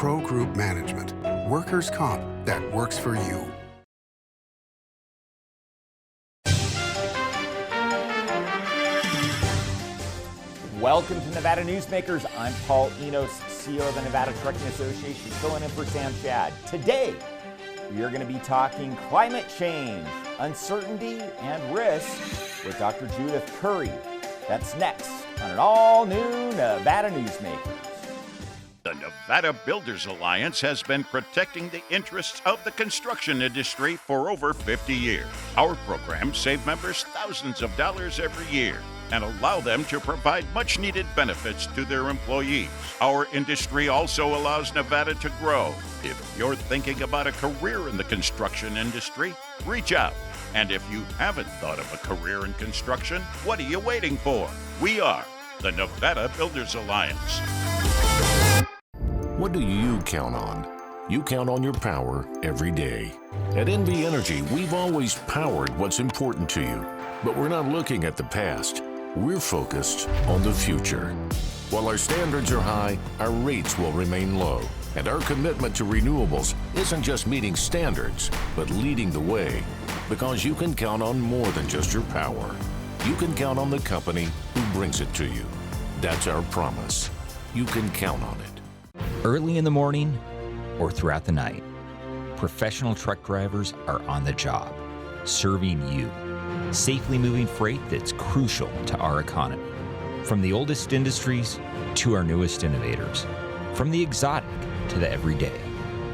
Pro Group Management, workers' comp that works for you. Welcome to Nevada Newsmakers. I'm Paul Enos, CEO of the Nevada Trucking Association, filling in for Sam Shad. Today, we are going to be talking climate change, uncertainty, and risk with Dr. Judith Curry. That's next on an all-new Nevada Newsmakers. The Nevada Builders Alliance has been protecting the interests of the construction industry for over 50 years. Our programs save members thousands of dollars every year and allow them to provide much-needed benefits to their employees. Our industry also allows Nevada to grow. If you're thinking about a career in the construction industry, reach out. And if you haven't thought of a career in construction, what are you waiting for? We are the Nevada Builders Alliance. What do you count on? You count on your power every day. At NV Energy, we've always powered what's important to you, but we're not looking at the past. We're focused on the future. While our standards are high, our rates will remain low. And our commitment to renewables isn't just meeting standards, but leading the way. Because you can count on more than just your power. You can count on the company who brings it to you. That's our promise. You can count on it. Early in the morning or throughout the night, professional truck drivers are on the job, serving you, safely moving freight that's crucial to our economy. From the oldest industries to our newest innovators, from the exotic to the everyday,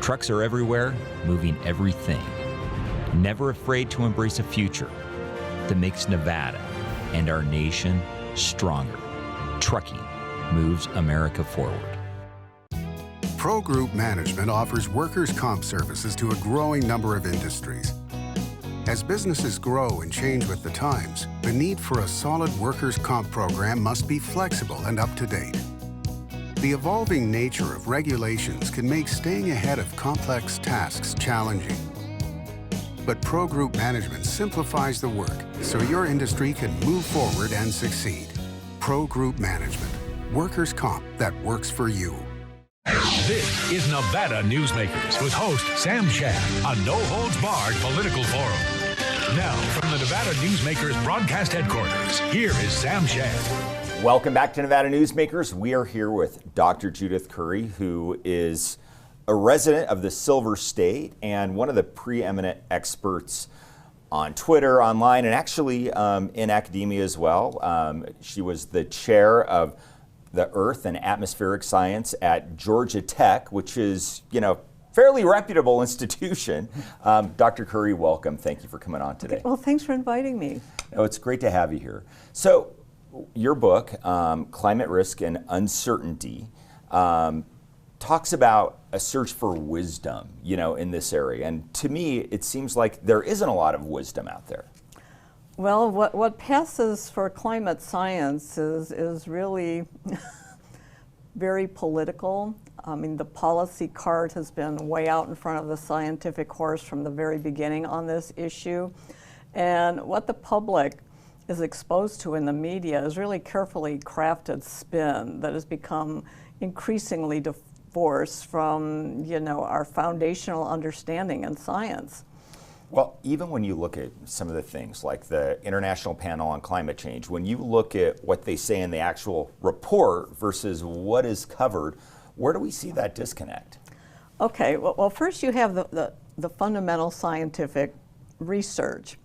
trucks are everywhere, moving everything. Never afraid to embrace a future that makes Nevada and our nation stronger. Trucking moves America forward. Pro Group Management offers workers' comp services to a growing number of industries. As businesses grow and change with the times, the need for a solid workers' comp program must be flexible and up to date. The evolving nature of regulations can make staying ahead of complex tasks challenging. But Pro Group Management simplifies the work so your industry can move forward and succeed. Pro Group Management, workers' comp that works for you. This is Nevada Newsmakers with host Sam Shad, a no-holds-barred political forum. Now, from the Nevada Newsmakers broadcast headquarters, here is Sam Shad. Welcome back to Nevada Newsmakers. We are here with Dr. Judith Curry, who is a resident of the Silver State and one of the preeminent experts on Twitter, online, and actually in academia as well. She was the chair of the Earth and Atmospheric Science at Georgia Tech, which is, fairly reputable institution. Dr. Curry, welcome. Thank you for coming on today. Okay. Well, thanks for inviting me. Oh, it's great to have you here. So, your book, Climate Risk and Uncertainty, talks about a search for wisdom, in this area. And to me, it seems like there isn't a lot of wisdom out there. Well, what passes for climate science is really very political. I mean, the policy cart has been way out in front of the scientific horse from the very beginning on this issue. And what the public is exposed to in the media is really carefully crafted spin that has become increasingly divorced from, our foundational understanding in science. Well, even when you look at some of the things like the International Panel on Climate Change, when you look at what they say in the actual report versus what is covered, where do we see that disconnect? Okay, well first you have the fundamental scientific research.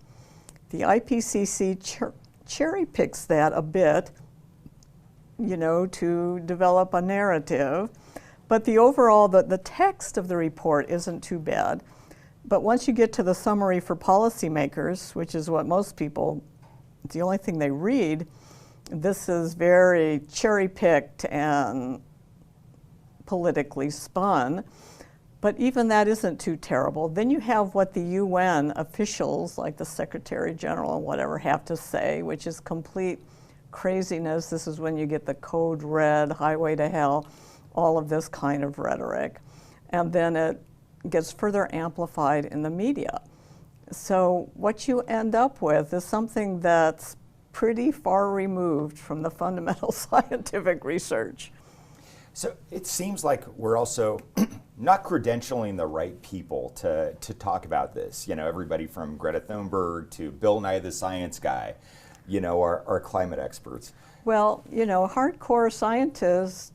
The IPCC cherry picks that a bit, to develop a narrative, but the overall, the text of the report isn't too bad. But once you get to the summary for policymakers, which is what most people, it's the only thing they read, this is very cherry-picked and politically spun. But even that isn't too terrible. Then you have what the UN officials, like the Secretary General and whatever, have to say, which is complete craziness. This is when you get the code red, highway to hell, all of this kind of rhetoric. And then it gets further amplified in the media. So what you end up with is something that's pretty far removed from the fundamental scientific research. So it seems like we're also not credentialing the right people to talk about this. You know, everybody from Greta Thunberg to Bill Nye the Science Guy, you know, are climate experts. Well, you know, hardcore scientists,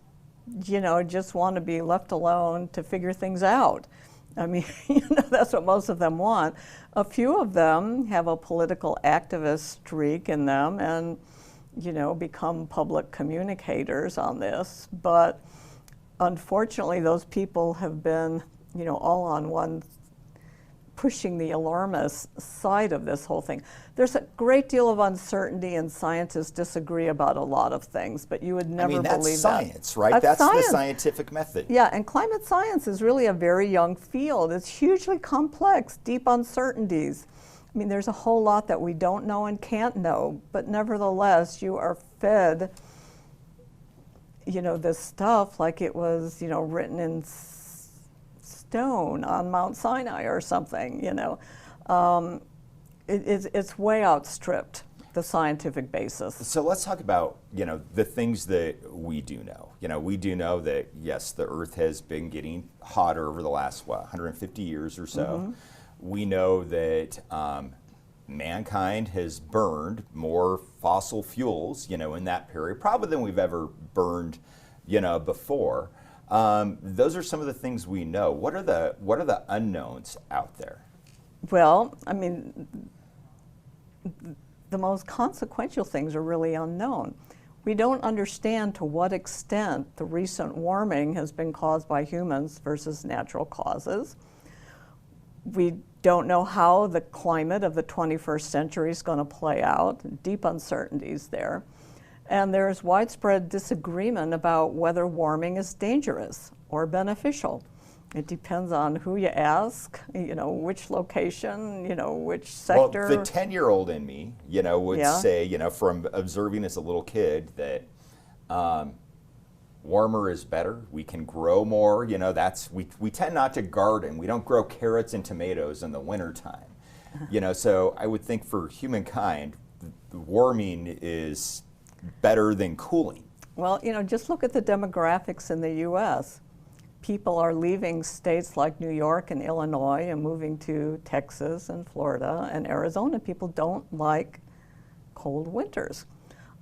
you know, just want to be left alone to figure things out. I mean, you know, that's what most of them want. A few of them have a political activist streak in them and, you know, become public communicators on this. But unfortunately, those people have been, you know, all on one pushing the alarmist side of this whole thing. There's a great deal of uncertainty, and scientists disagree about a lot of things, but you would never that's believe science, that. right? That's science. the scientific method. Yeah, and climate science is really a very young field. It's hugely complex, deep uncertainties. I mean, there's a whole lot that we don't know and can't know, but nevertheless, you are fed, you know, this stuff like it was, you know, written in stone on Mount Sinai or something, you know. It's way outstripped the scientific basis. So let's talk about, you know, the things that we do know. You know, we do know that, yes, the Earth has been getting hotter over the last, 150 years or so. Mm-hmm. We know that mankind has burned more fossil fuels, you know, in that period, probably than we've ever burned, you know, before. Those are some of the things we know. What are the unknowns out there? Well, I mean, the most consequential things are really unknown. We don't understand to what extent the recent warming has been caused by humans versus natural causes. We don't know how the climate of the 21st century is going to play out, deep uncertainties there. And there's widespread disagreement about whether warming is dangerous or beneficial. It depends on who you ask, you know, which location, you know, which sector. Well, the 10-year-old in me, you know, would say, you know, from observing as a little kid that warmer is better. We can grow more. You know, we tend not to garden. We don't grow carrots and tomatoes in the wintertime. You know, so I would think for humankind, warming is better than cooling. Well, you know, just look at the demographics in the U.S. People are leaving states like New York and Illinois and moving to Texas and Florida and Arizona. People don't like cold winters.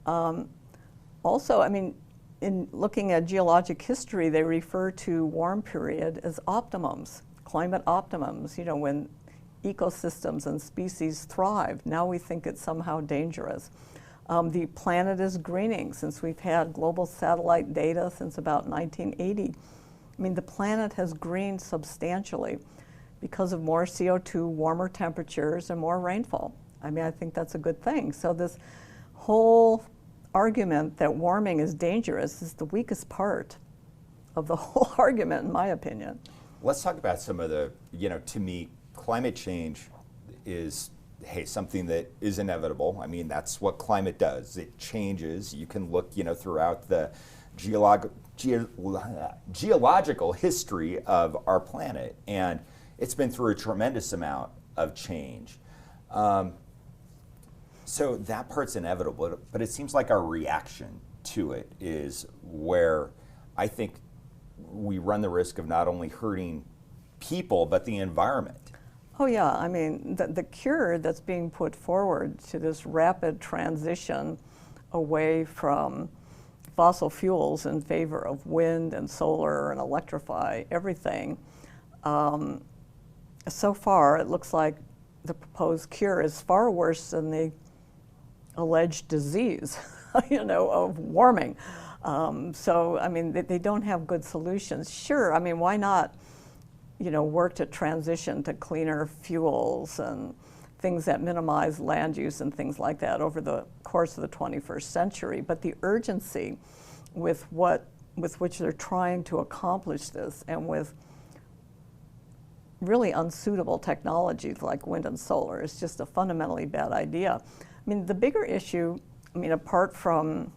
Also, I mean, in looking at geologic history, they refer to warm period as optimums, climate optimums, you know, when ecosystems and species thrive. Now we think it's somehow dangerous. The planet is greening since we've had global satellite data since about 1980. I mean, the planet has greened substantially because of more CO2, warmer temperatures, and more rainfall. I mean, I think that's a good thing. So this whole argument that warming is dangerous is the weakest part of the whole argument, in my opinion. Let's talk about some of the, you know, to me, climate change is, hey, something that is inevitable. I mean, that's what climate does. It changes. You can look, you know, throughout the geological history of our planet, and it's been through a tremendous amount of change. So that part's inevitable, but it seems like our reaction to it is where I think we run the risk of not only hurting people, but the environment. Oh yeah, I mean, the cure that's being put forward to this rapid transition away from fossil fuels in favor of wind and solar and electrify everything, so far it looks like the proposed cure is far worse than the alleged disease, you know, of warming. So, I mean, they don't have good solutions. Sure, I mean, why not, you know, work to transition to cleaner fuels and things that minimize land use and things like that over the course of the 21st century. But the urgency with which they're trying to accomplish this, and with really unsuitable technologies like wind and solar, is just a fundamentally bad idea. I mean, the bigger issue, I mean, apart from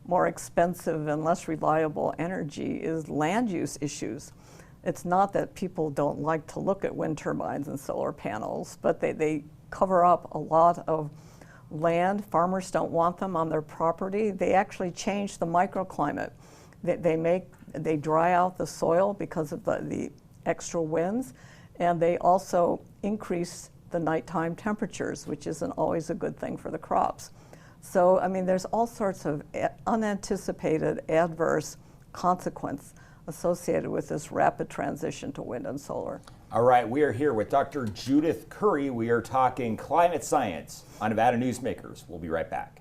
more expensive and less reliable energy, is land use issues. It's not that people don't like to look at wind turbines and solar panels, but they cover up a lot of land. Farmers don't want them on their property. They actually change the microclimate. They dry out the soil because of the extra winds, and they also increase the nighttime temperatures, which isn't always a good thing for the crops. So, I mean, there's all sorts of unanticipated adverse consequence associated with this rapid transition to wind and solar. All right, we are here with Dr. Judith Curry. We are talking climate science on Nevada Newsmakers. We'll be right back.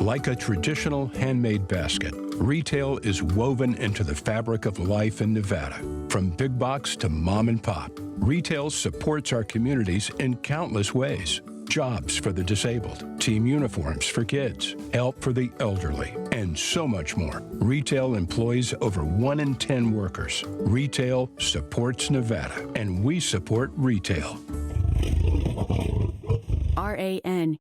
Like a traditional handmade basket, retail is woven into the fabric of life in Nevada. From big box to mom and pop, retail supports our communities in countless ways. Jobs for the disabled, team uniforms for kids, help for the elderly, and so much more. Retail employs over 1 in 10 workers. Retail supports Nevada, and we support retail. RANNV.org.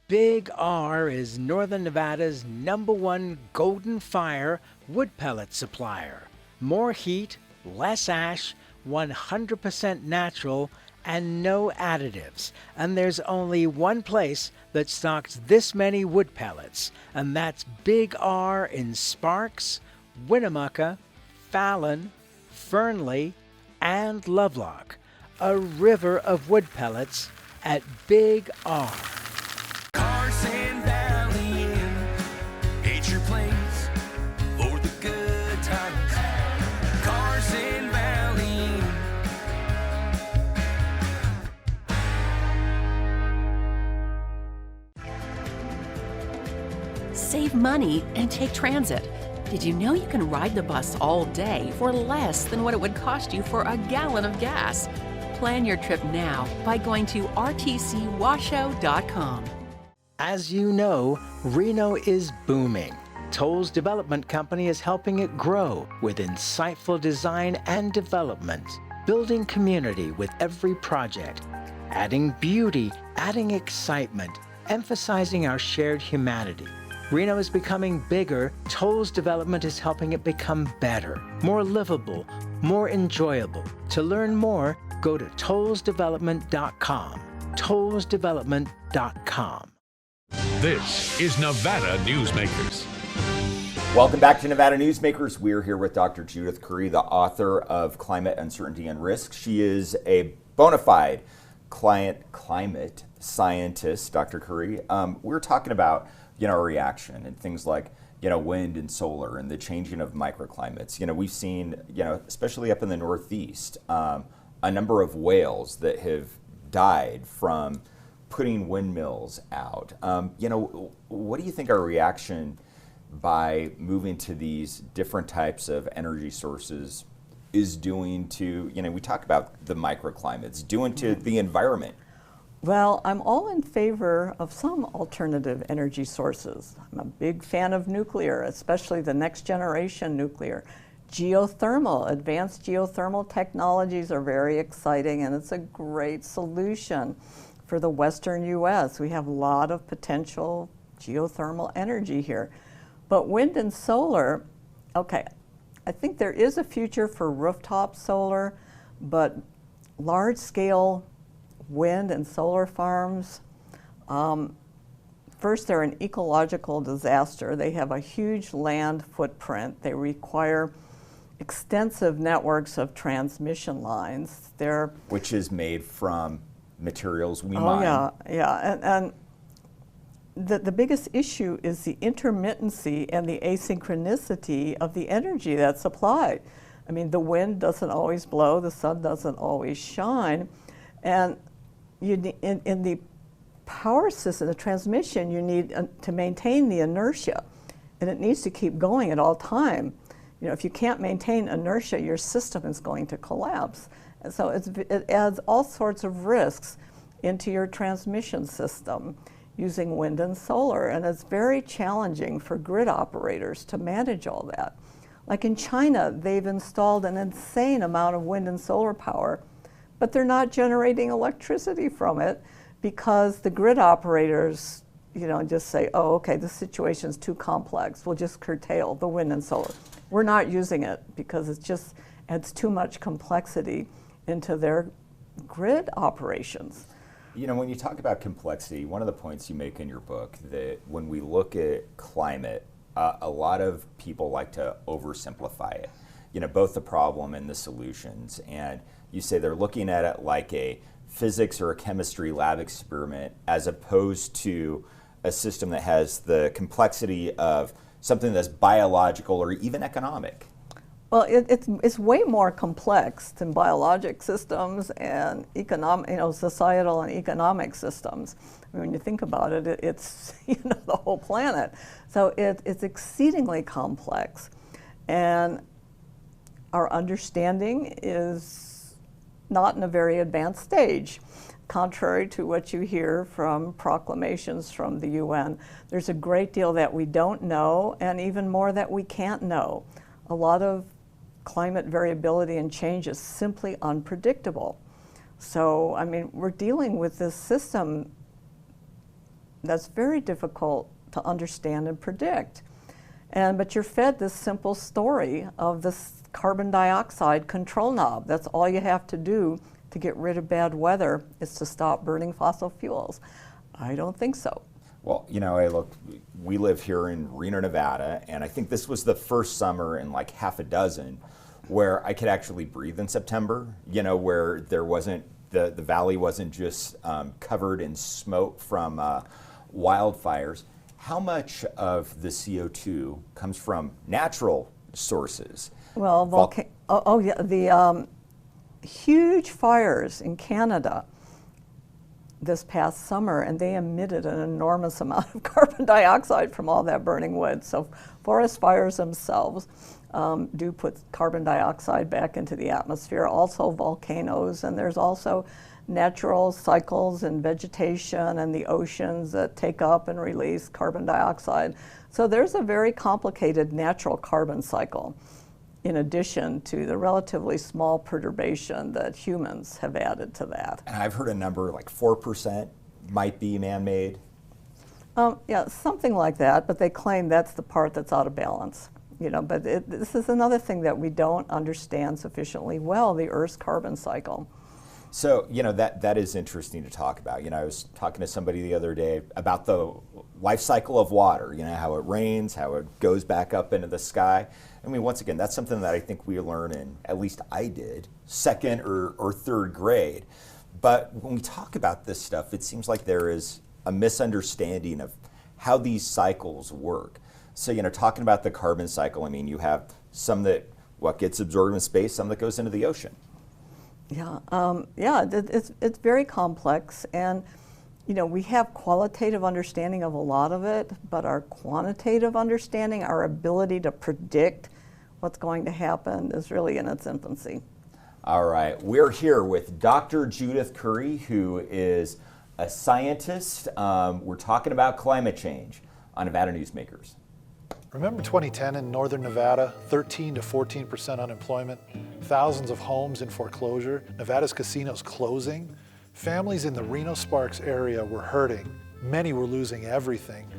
Big R is Northern Nevada's #1 Golden Fire wood pellet supplier. More heat, less ash, 100% natural, and no additives. And there's only one place that stocks this many wood pellets, and that's Big R in Sparks, Winnemucca, Fallon, Fernley, and Lovelock. A river of wood pellets at Big R. Carson Valley Inn, it's your place for the good times. Carson Valley Inn. Save money and take transit. Did you know you can ride the bus all day for less than what it would cost you for a gallon of gas? Plan your trip now by going to rtcwashoe.com. As you know, Reno is booming. Toll's development company is helping it grow with insightful design and development, building community with every project, adding beauty, adding excitement, emphasizing our shared humanity. Reno is becoming bigger. Toll's development is helping it become better, more livable, more enjoyable. To learn more, go to tollsdevelopment.com. tollsdevelopment.com. This is Nevada Newsmakers. Welcome back to Nevada Newsmakers. We're here with Dr. Judith Curry, the author of Climate Uncertainty and Risk. She is a bona fide climate scientist, Dr. Curry. We're talking about our reaction and things like wind and solar and the changing of microclimates. We've seen especially up in the Northeast a number of whales that have died from putting windmills out. What do you think our reaction by moving to these different types of energy sources is doing to, we talk about the microclimates, doing to the environment? Well, I'm all in favor of some alternative energy sources. I'm a big fan of nuclear, especially the next generation nuclear. Geothermal, advanced geothermal technologies are very exciting, and it's a great solution for the western U.S. We have a lot of potential geothermal energy here. But wind and solar, okay, I think there is a future for rooftop solar, but large-scale wind and solar farms, first, they're an ecological disaster. They have a huge land footprint. They require extensive networks of transmission lines. Which is made from materials we mine. Yeah. And the biggest issue is the intermittency and the asynchronicity of the energy that's supplied. I mean, the wind doesn't always blow, the sun doesn't always shine, and in the power system, the transmission, you need to maintain the inertia, and it needs to keep going at all time. If you can't maintain inertia, your system is going to collapse. And so it adds all sorts of risks into your transmission system using wind and solar, and it's very challenging for grid operators to manage all that. Like in China, they've installed an insane amount of wind and solar power, but they're not generating electricity from it because the grid operators, just say, oh, okay, this situation's too complex. We'll just curtail the wind and solar. We're not using it because it just adds too much complexity into their grid operations. When you talk about complexity, one of the points you make in your book that when we look at climate, a lot of people like to oversimplify it. both the problem and the solutions. And you say they're looking at it like a physics or a chemistry lab experiment as opposed to a system that has the complexity of something that's biological or even economic. Well, it's way more complex than biologic systems and societal and economic systems. I mean, when you think about it, it's the whole planet. So it's exceedingly complex, and our understanding is not in a very advanced stage. Contrary to what you hear from proclamations from the UN, there's a great deal that we don't know, and even more that we can't know. A lot of climate variability and change is simply unpredictable. So, I mean, we're dealing with this system that's very difficult to understand and predict. But you're fed this simple story of this carbon dioxide control knob. That's all you have to do to get rid of bad weather is to stop burning fossil fuels. I don't think so. Well, we live here in Reno, Nevada, and I think this was the first summer in like half a dozen where I could actually breathe in September, where there wasn't, the valley wasn't just covered in smoke from wildfires. How much of the CO2 comes from natural sources? Well, the huge fires in Canada this past summer, and they emitted an enormous amount of carbon dioxide from all that burning wood. So forest fires themselves do put carbon dioxide back into the atmosphere, also volcanoes, and there's also natural cycles in vegetation and the oceans that take up and release carbon dioxide. So there's a very complicated natural carbon cycle, in addition to the relatively small perturbation that humans have added to that. And I've heard a number like 4% might be man-made. Yeah, something like that, but they claim that's the part that's out of balance. But this is another thing that we don't understand sufficiently well, the Earth's carbon cycle. So, that is interesting to talk about. I was talking to somebody the other day about the life cycle of water, how it rains, how it goes back up into the sky. I mean, once again, that's something that I think we learn in, at least I did, second or third grade. But when we talk about this stuff, it seems like there is a misunderstanding of how these cycles work. So, talking about the carbon cycle, I mean, you have some that gets absorbed in space, some that goes into the ocean. It's very complex, and we have qualitative understanding of a lot of it, but our quantitative understanding, our ability to predict what's going to happen, is really in its infancy. All right, we're here with Dr. Judith Curry, who is a scientist. We're talking about climate change on Nevada Newsmakers. Remember 2010 in northern Nevada, 13 to 14% unemployment, thousands of homes in foreclosure, Nevada's casinos closing? Families in the Reno-Sparks area were hurting. Many were losing everything.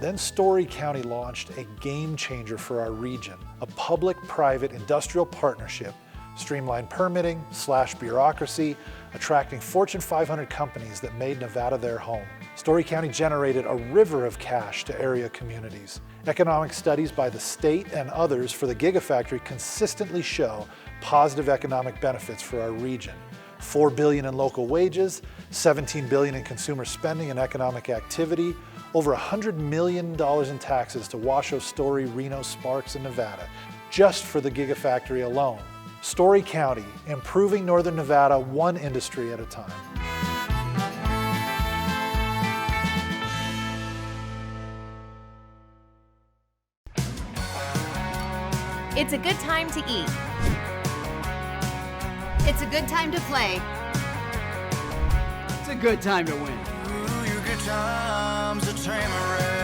Then Story County launched a game changer for our region, a public-private industrial partnership, streamlined permitting, slashed bureaucracy, attracting Fortune 500 companies that made Nevada their home. Story County generated a river of cash to area communities. Economic studies by the state and others for the Gigafactory consistently show positive economic benefits for our region. $4 billion in local wages, $17 billion in consumer spending and economic activity, over $100 million in taxes to Washoe, Story, Reno, Sparks, and Nevada, just for the Gigafactory alone. Story County, improving northern Nevada one industry at a time. It's a good time to eat. It's a good time to play. It's a good time to win. Ooh, your good times are Tamarack.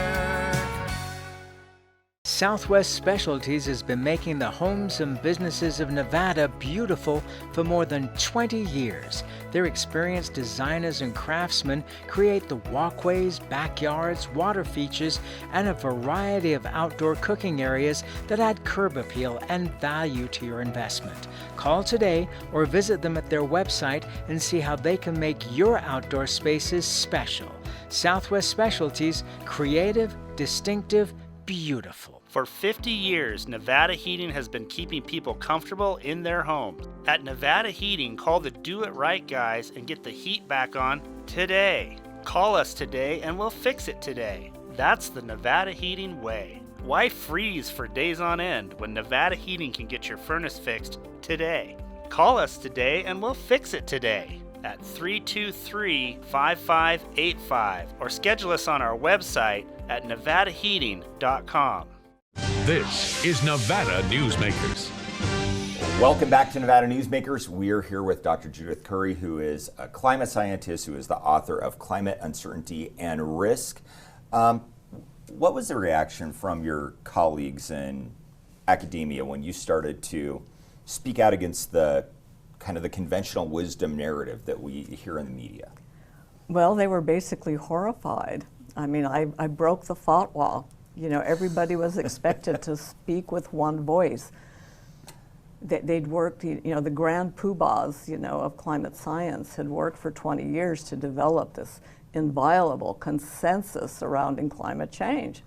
Southwest Specialties has been making the homes and businesses of Nevada beautiful for more than 20 years. Their experienced designers and craftsmen create the walkways, backyards, water features, and a variety of outdoor cooking areas that add curb appeal and value to your investment. Call today or visit them at their website and see how they can make your outdoor spaces special. Southwest Specialties, creative, distinctive, beautiful. For 50 years, Nevada Heating has been keeping people comfortable in their homes. At Nevada Heating, call the Do It Right guys and get the heat back on today. Call us today and we'll fix it today. That's the Nevada Heating way. Why freeze for days on end when Nevada Heating can get your furnace fixed today? Call us today and we'll fix it today at 323-5585 or schedule us on our website at nevadaheating.com. This is Nevada Newsmakers. Welcome back to Nevada Newsmakers. We are here with Dr. Judith Curry, who is a climate scientist, who is the author of Climate Uncertainty and Risk. What was the reaction from your colleagues in academia when you started to speak out against the kind of the conventional wisdom narrative that we hear in the media? Well, they were basically horrified. I mean, I broke the thought wall. You know, everybody was expected to speak with one voice. They'd worked, you know, the grand poobahs, you know, of climate science had worked for 20 years to develop this inviolable consensus surrounding climate change.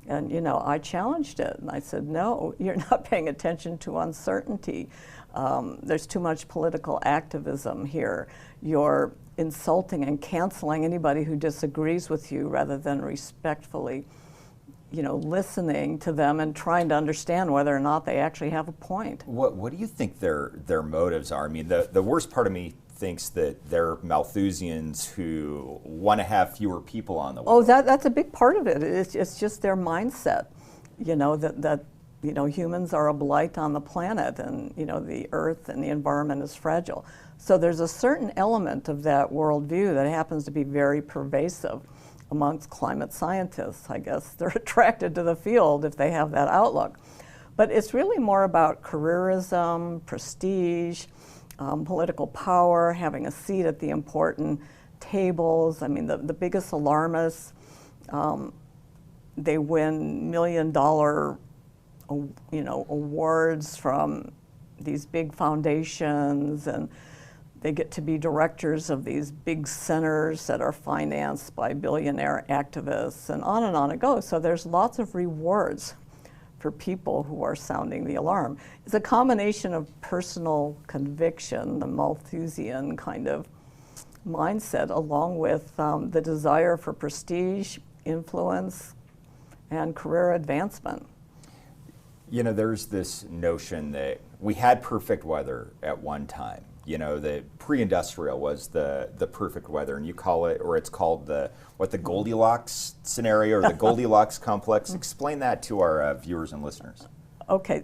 And, you know, I challenged it and I said, no, you're not paying attention to uncertainty. There's too much political activism here. You're insulting and canceling anybody who disagrees with you rather than respectfully, you know, listening to them and trying to understand whether or not they actually have a point. What do you think their motives are? I mean, the worst part of me thinks that they're Malthusians who want to have fewer people on the world. Oh, that's a big part of it. It's just their mindset, you know, that you know, humans are a blight on the planet and, you know, the earth and the environment is fragile. So there's a certain element of that worldview that happens to be very pervasive amongst climate scientists. I guess they're attracted to the field if they have that outlook. But it's really more about careerism, prestige, political power, having a seat at the important tables. I mean, the biggest alarmists, they win $1 million, you know, awards from these big foundations, and they get to be directors of these big centers that are financed by billionaire activists, and on it goes. So there's lots of rewards for people who are sounding the alarm. It's a combination of personal conviction, the Malthusian kind of mindset, along with the desire for prestige, influence, and career advancement. You know, there's this notion that we had perfect weather at one time. You know, the pre-industrial was the perfect weather, and you call it, or it's called the Goldilocks scenario, or the Goldilocks complex. Explain that to our viewers and listeners. Okay,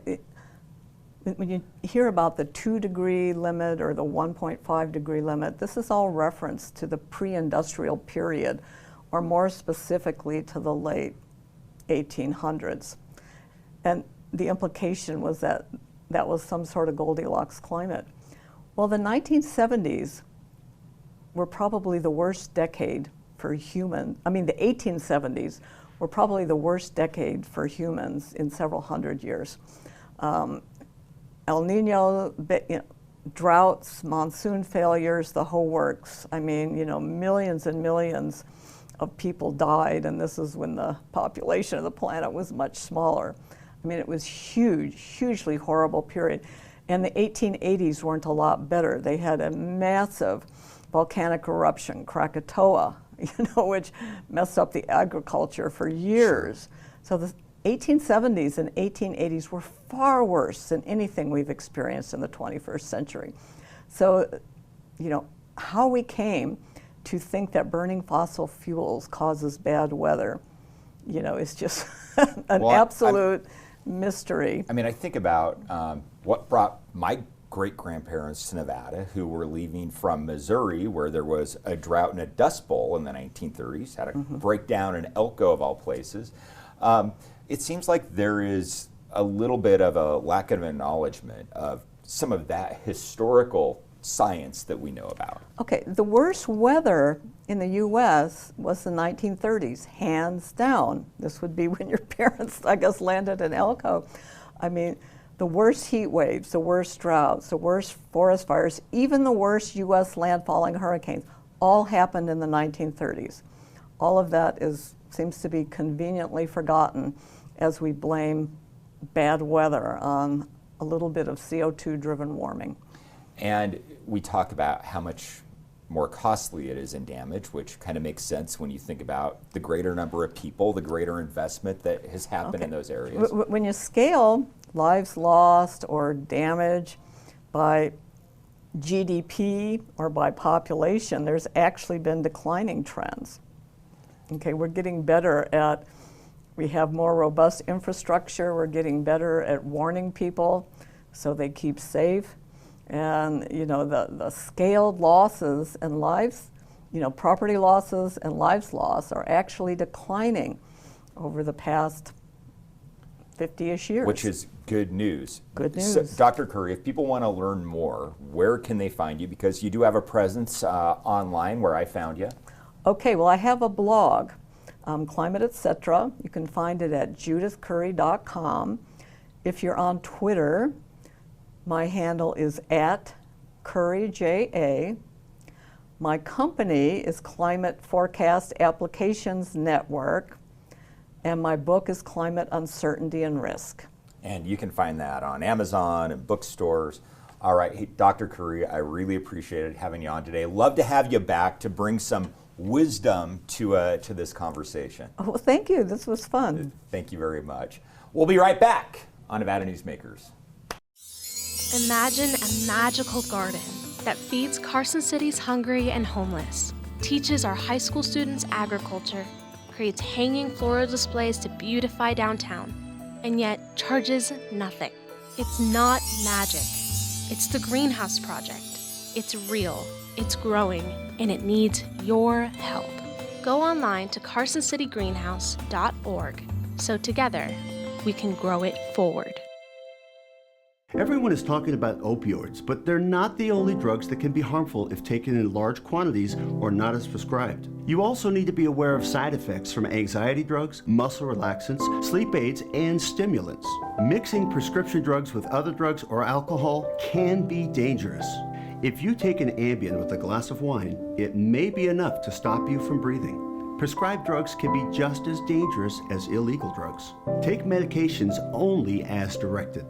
when you hear about the 2-degree limit or the 1.5 degree limit, this is all reference to the pre-industrial period, or more specifically to the late 1800s. And the implication was that that was some sort of Goldilocks climate. Well, the 1970s were probably the worst decade for humans. I mean, the 1870s were probably the worst decade for humans in several hundred years. El Nino, you know, droughts, monsoon failures, the whole works. I mean, you know, millions and millions of people died, and this is when the population of the planet was much smaller. I mean, it was huge, hugely horrible period. And the 1880s weren't a lot better. They had a massive volcanic eruption, Krakatoa, you know, which messed up the agriculture for years. So the 1870s and 1880s were far worse than anything we've experienced in the 21st century. So, you know, how we came to think that burning fossil fuels causes bad weather, you know, is just an absolute mystery. I mean, I think about what brought my great-grandparents to Nevada, who were leaving from Missouri, where there was a drought and a dust bowl in the 1930s, had a breakdown in Elko of all places. It seems like there is a little bit of a lack of acknowledgement of some of that historical science that we know about. Okay, the worst weather in the U.S. was the 1930s, hands down. This would be when your parents, I guess, landed in Elko. I mean, the worst heat waves, the worst droughts, the worst forest fires, even the worst U.S. landfalling hurricanes, all happened in the 1930s. All of that seems to be conveniently forgotten as we blame bad weather on a little bit of CO2-driven warming. And we talk about how much more costly it is in damage, which kind of makes sense when you think about the greater number of people, the greater investment that has happened in those areas. When you scale lives lost or damage by GDP or by population, there's actually been declining trends. Okay, we're getting better at, we have more robust infrastructure, we're getting better at warning people so they keep safe. And you know, the scaled losses and lives, you know, property losses and lives lost are actually declining over the past 50-ish years. Which is good news. Good news. So, Dr. Curry, if people want to learn more, where can they find you? Because you do have a presence online where I found you. Okay, well, I have a blog, Climate Etc. You can find it at judithcurry.com. If you're on Twitter, my handle is @CurryJA. My company is Climate Forecast Applications Network, and my book is Climate Uncertainty and Risk. And you can find that on Amazon and bookstores. All right, hey, Dr. Curry, I really appreciated having you on today. Love to have you back to bring some wisdom to this conversation. Oh, well, thank you. This was fun. Thank you very much. We'll be right back on Nevada Newsmakers. Imagine a magical garden that feeds Carson City's hungry and homeless, teaches our high school students agriculture, creates hanging floral displays to beautify downtown, and yet charges nothing. It's not magic. It's the Greenhouse Project. It's real, it's growing, and it needs your help. Go online to carsоncitygreenhouse.org so together we can grow it forward. Everyone is talking about opioids, but they're not the only drugs that can be harmful if taken in large quantities or not as prescribed. You also need to be aware of side effects from anxiety drugs, muscle relaxants, sleep aids, and stimulants. Mixing prescription drugs with other drugs or alcohol can be dangerous. If you take an Ambien with a glass of wine, it may be enough to stop you from breathing. Prescribed drugs can be just as dangerous as illegal drugs. Take medications only as directed.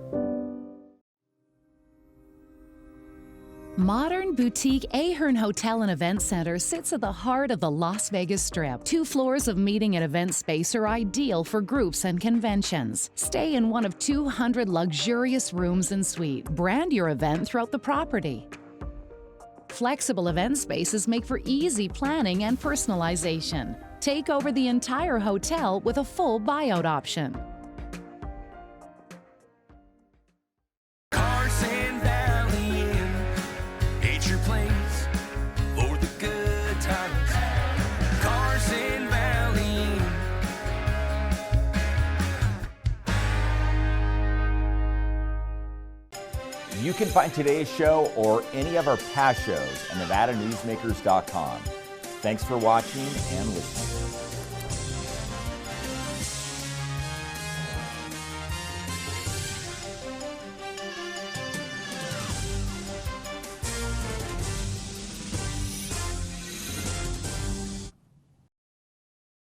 Modern boutique Ahern Hotel and Event Center sits at the heart of the Las Vegas Strip. 2 floors of meeting and event space are ideal for groups and conventions. Stay in one of 200 luxurious rooms and suites. Brand your event throughout the property. Flexible event spaces make for easy planning and personalization. Take over the entire hotel with a full buyout option. You can find today's show or any of our past shows at NevadaNewsmakers.com. Thanks for watching and listening.